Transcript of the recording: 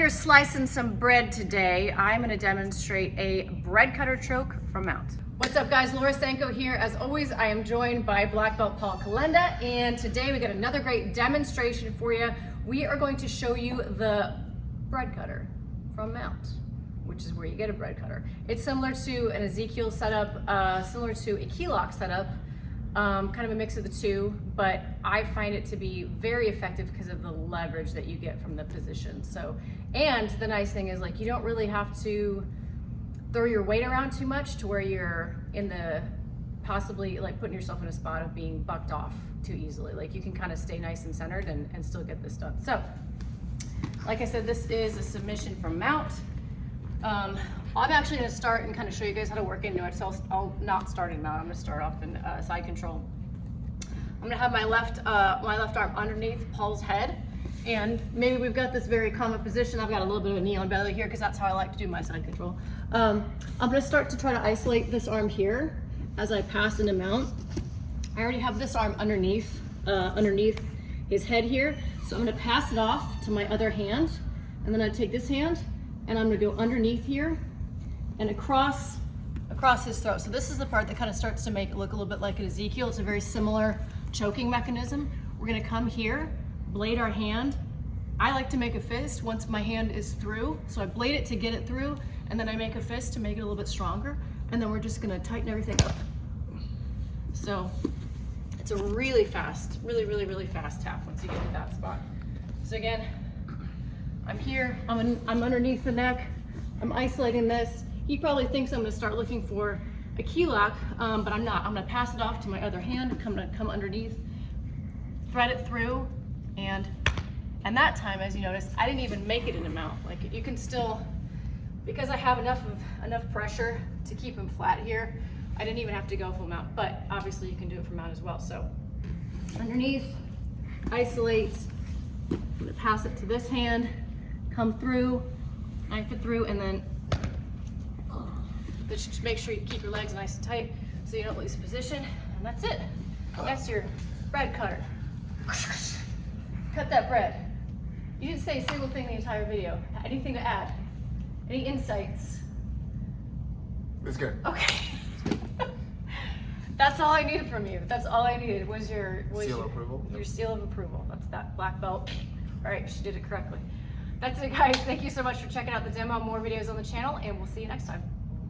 here slicing some bread today. I'm going to demonstrate a bread cutter choke from Mount. What's up guys, Laura Sanko here. As always, I am joined by Black Belt Paul Kalenda, and today we got another great demonstration for you. We are going to show you the bread cutter from Mount, which is where you get a bread cutter. It's similar to an Ezekiel setup, similar to a key lock setup, kind of a mix of the two, but I find it to be very effective because of the leverage that you get from the position. So, and the nice thing is, like, you don't really have to throw your weight around too much to where you're in the possibly like putting yourself in a spot of being bucked off too easily. Like, you can kind of stay nice and centered and still get this done. So like I said, this is a submission from Mount. I'm actually going to start and kind of show you guys how to work into it. So I'll not start in Mount. I'm going to start off in side control. I'm going to have my left arm underneath Paul's head, and maybe we've got this very common position. I've got a little bit of a knee on belly here because that's how I like to do my side control. I'm going to start to try to isolate this arm here as I pass into Mount. I already have this arm underneath his head here, so I'm going to pass it off to my other hand, and then I take this hand and I'm going to go underneath here and across his throat. So this is the part that kind of starts to make it look a little bit like an Ezekiel. It's a very similar choking mechanism. We're going to come here, blade our hand. I like to make a fist once my hand is through, so I blade it to get it through, and then I make a fist to make it a little bit stronger, and then we're just going to tighten everything up. So it's a really fast, really fast tap once you get to that spot. So again, I'm here, I'm underneath the neck, I'm isolating this. He probably thinks I'm going to start looking for a key lock, but I'm not. I'm going to pass it off to my other hand, come underneath, thread it through, and that time, as you notice, I didn't even make it in a Mount. Like, you can still, because I have enough pressure to keep him flat here, I didn't even have to go full Mount, but obviously you can do it from Mount as well. So underneath, isolate, I'm going to pass it to this hand, come through, knife it through, and then just make sure you keep your legs nice and tight so you don't lose position, and that's it. That's your bread cutter. Cut that bread. You didn't say a single thing in the entire video. Anything to add? Any insights? It's good. Okay. That's all I needed from you. That's all I needed was your seal of approval. Your seal of approval. That's that black belt. All right, she did it correctly. That's it, guys. Thank you so much for checking out the demo. More videos on the channel, and we'll see you next time.